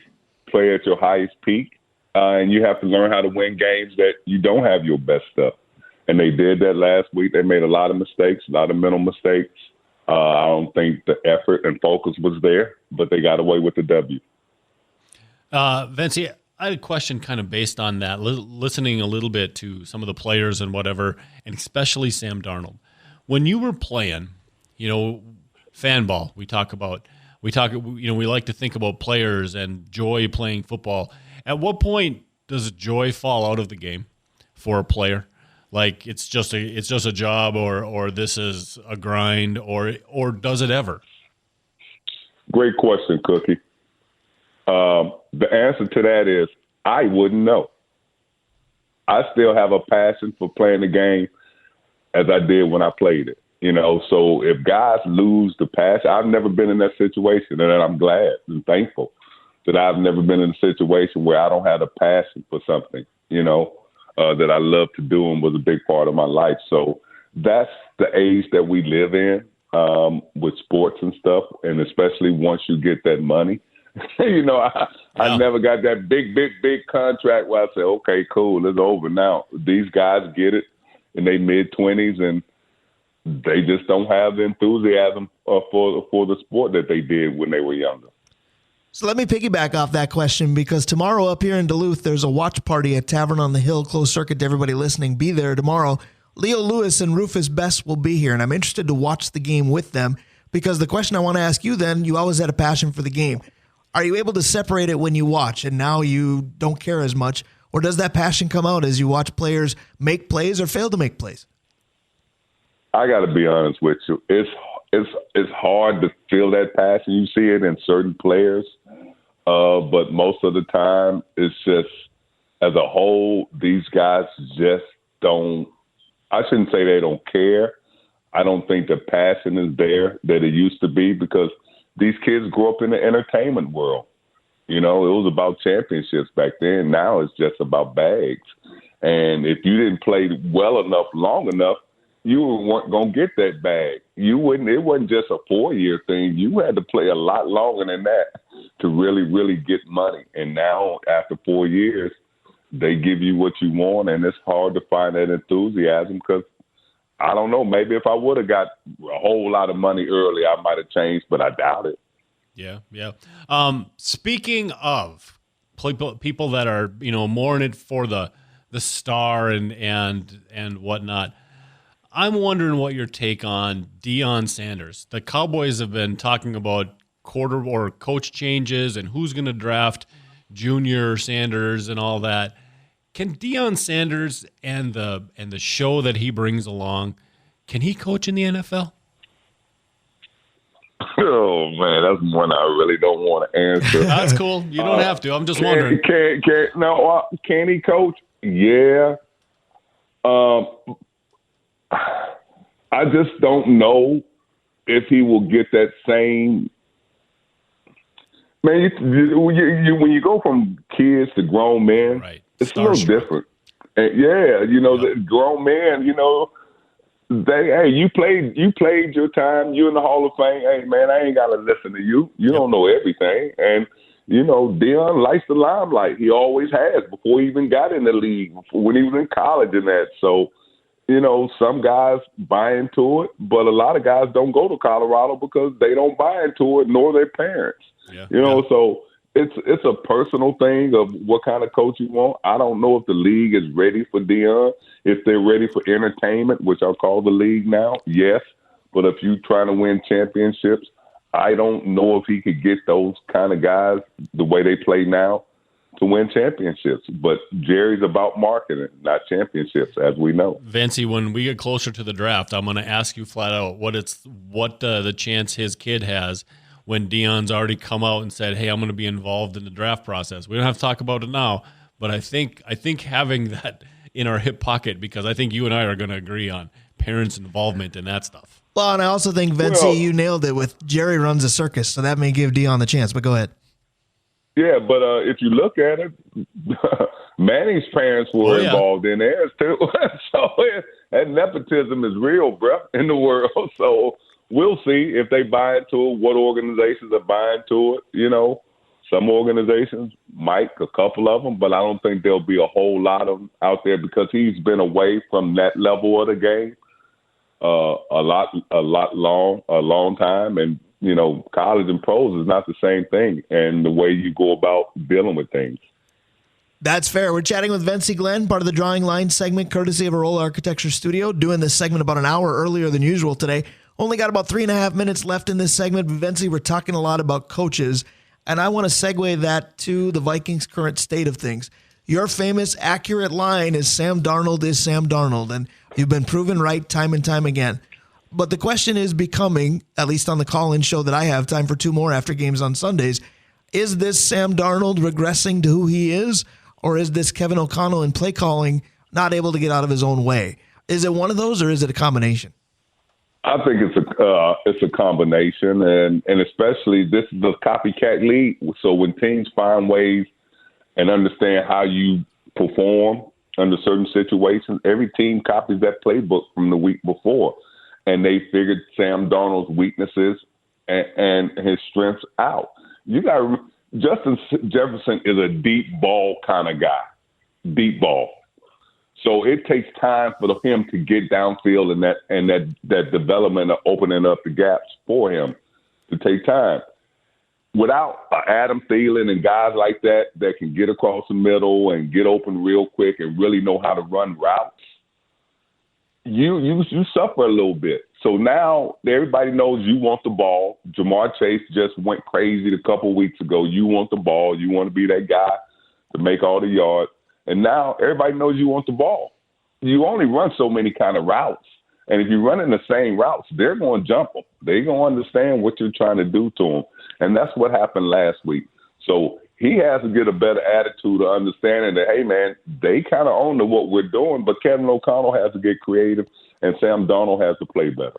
play at your highest peak, and you have to learn how to win games that you don't have your best stuff. And they did that last week. They made a lot of mistakes, a lot of mental mistakes. I don't think the effort and focus was there, but they got away with the W. Vince, I had a question kind of based on that, listening a little bit to some of the players and whatever, and especially Sam Darnold. When you were playing, fan ball, we like to think about players and joy playing football. At what point does joy fall out of the game for a player? Like it's just a job or this is a grind or does it ever? Great question, Cookie. The answer to that is I wouldn't know. I still have a passion for playing the game as I did when I played it. So if guys lose the passion, I've never been in that situation, and I'm glad and thankful that I've never been in a situation where I don't have a passion for something, that I love to do and was a big part of my life. So that's the age that we live in with sports and stuff, and especially once you get that money. I never got that big contract where I said, okay, cool, it's over now. These guys get it in their mid-20s, and they just don't have the enthusiasm for the sport that they did when they were younger. So let me piggyback off that question, because tomorrow up here in Duluth, there's a watch party at Tavern on the Hill, closed circuit to everybody listening. Be there tomorrow. Leo Lewis and Rufus Best will be here, and I'm interested to watch the game with them, because the question I want to ask you then, you always had a passion for the game. Are you able to separate it when you watch and now you don't care as much, or does that passion come out as you watch players make plays or fail to make plays? I got to be honest with you. It's hard to feel that passion. You see it in certain players, but most of the time it's just, as a whole, these guys just don't. I shouldn't say they don't care. I don't think the passion is there that it used to be, because these kids grew up in the entertainment world. It was about championships back then. Now it's just about bags. And if you didn't play well enough, long enough, you weren't going to get that bag. It wasn't just a 4-year thing. You had to play a lot longer than that to really, really get money. And now, after 4 years, they give you what you want, and it's hard to find that enthusiasm, because I don't know, maybe if I would have got a whole lot of money early, I might have changed, but I doubt it. Yeah. Speaking of people that are, more in it for the star and whatnot, I'm wondering what your take on Deion Sanders. The Cowboys have been talking about quarter or coach changes and who's going to draft Junior Sanders and all that. Can Deion Sanders and the show that he brings along, can he coach in the NFL? Oh man, that's one I really don't want to answer. That's cool. You don't have to. I'm just wondering. Can he coach? Yeah. I just don't know if he will get that same. Man, when you go from kids to grown men, right. It's a little different. And the grown men, you played your time. You in the Hall of Fame. Hey, man, I ain't got to listen to you. You don't know everything. And, Deion likes the limelight. He always has, before he even got in the league, when he was in college and that. So, some guys buy into it, but a lot of guys don't go to Colorado because they don't buy into it, nor their parents. So it's a personal thing of what kind of coach you want. I don't know if the league is ready for Deion. If they're ready for entertainment, which I'll call the league now, yes. But if you're trying to win championships, I don't know if he could get those kind of guys the way they play now to win championships. But Jerry's about marketing, not championships, as we know. Vincey, when we get closer to the draft, I'm going to ask you flat out what the chance his kid has when Deion's already come out and said, hey, I'm going to be involved in the draft process. We don't have to talk about it now, but I think having that in our hip pocket, because I think you and I are going to agree on parents' involvement in that stuff. Well, and I also think, Vincey, you nailed it with Jerry runs a circus, so that may give Deion the chance, but go ahead. Yeah, but if you look at it, Manning's parents were involved in theirs too. So that nepotism is real, bro, in the world. So we'll see if they buy into it, what organizations are buying to it. Some organizations might, a couple of them, but I don't think there'll be a whole lot of them out there, because he's been away from that level of the game a long time. And, college and pros is not the same thing, and the way you go about dealing with things. That's fair. We're chatting with Venice Glenn, part of the Drawing Line segment, courtesy of Arola Architecture Studio, doing this segment about an hour earlier than usual today. Only got about 3.5 minutes left in this segment. Venice, we're talking a lot about coaches, and I want to segue that to the Vikings' current state of things. Your famous, accurate line is Sam Darnold is Sam Darnold, and you've been proven right time and time again. But the question is becoming, at least on the call-in show that I have, time for 2 more after games on Sundays, is this Sam Darnold regressing to who he is, or is this Kevin O'Connell in play calling not able to get out of his own way? Is it one of those, or is it a combination? I think it's a combination, and especially this is the copycat league. So when teams find ways and understand how you perform under certain situations, every team copies that playbook from the week before. And they figured Sam Darnold's weaknesses and his strengths out. You got Justin Jefferson is a deep ball kind of guy, deep ball. So it takes time for him to get downfield and that development of opening up the gaps for him to take time. Without Adam Thielen and guys like that can get across the middle and get open real quick and really know how to run routes, you suffer a little bit. So now everybody knows you want the ball. Jamar Chase just went crazy a couple weeks ago. You want the ball. You want to be that guy to make all the yards. And now everybody knows you want the ball. You only run so many kind of routes. And if you're running the same routes, they're going to jump them. They're going to understand what you're trying to do to them. And that's what happened last week. So he has to get a better attitude of understanding that, hey, man, they kind of own what we're doing, but Kevin O'Connell has to get creative and Sam Darnold has to play better.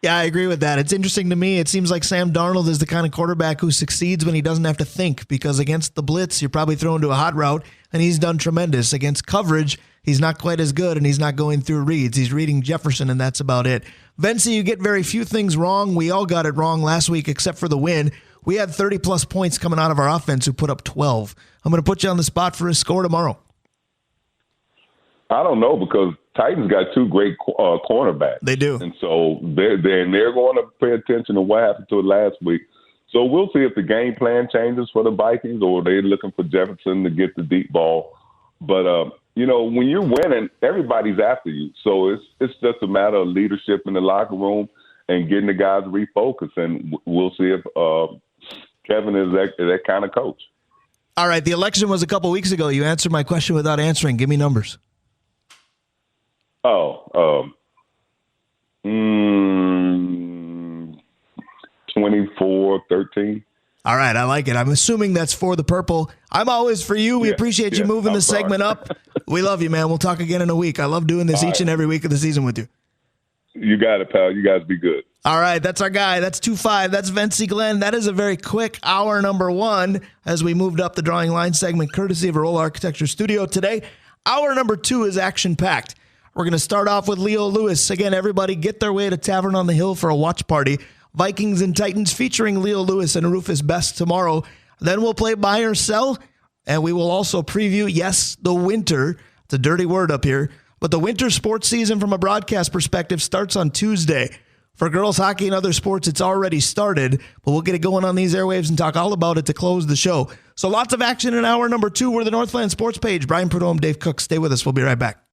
Yeah, I agree with that. It's interesting to me. It seems like Sam Darnold is the kind of quarterback who succeeds when he doesn't have to think, because against the blitz, you're probably thrown to a hot route, and he's done tremendous. Against coverage, he's not quite as good, and he's not going through reads. He's reading Jefferson, and that's about it. Vency, you get very few things wrong. We all got it wrong last week except for the win. We had 30-plus points coming out of our offense who put up 12. I'm going to put you on the spot for a score tomorrow. I don't know, because Titans got two great cornerbacks. They do. And so they're going to pay attention to what happened to it last week. So we'll see if the game plan changes for the Vikings or they're looking for Jefferson to get the deep ball. But, when you're winning, everybody's after you. So it's just a matter of leadership in the locker room and getting the guys refocused. And we'll see if Kevin is that kind of coach. All right, the election was a couple weeks ago. You answered my question without answering. Give me numbers. 24-13. All right, I like it. I'm assuming that's for the purple. I'm always for you. We appreciate you moving the segment up. We love you, man. We'll talk again in a week. I love doing this each and every week of the season with you. You got it, pal. You guys be good. All right, that's our guy. That's 2-5. That's Venice Glenn. That is a very quick hour number one as we moved up the drawing line segment, courtesy of Arola Architecture Studio today. Hour number two is action-packed. We're going to start off with Leo Lewis. Again, everybody get their way to Tavern on the Hill for a watch party. Vikings and Titans featuring Leo Lewis and Rufus Best tomorrow. Then we'll play Buy or Sell, and we will also preview, yes, the winter. It's a dirty word up here, but the winter sports season from a broadcast perspective starts on Tuesday. For girls hockey and other sports, it's already started, but we'll get it going on these airwaves and talk all about it to close the show. So lots of action in hour number two. We're the Northland Sports Page. Brian Prudhomme, Dave Cook. Stay with us. We'll be right back.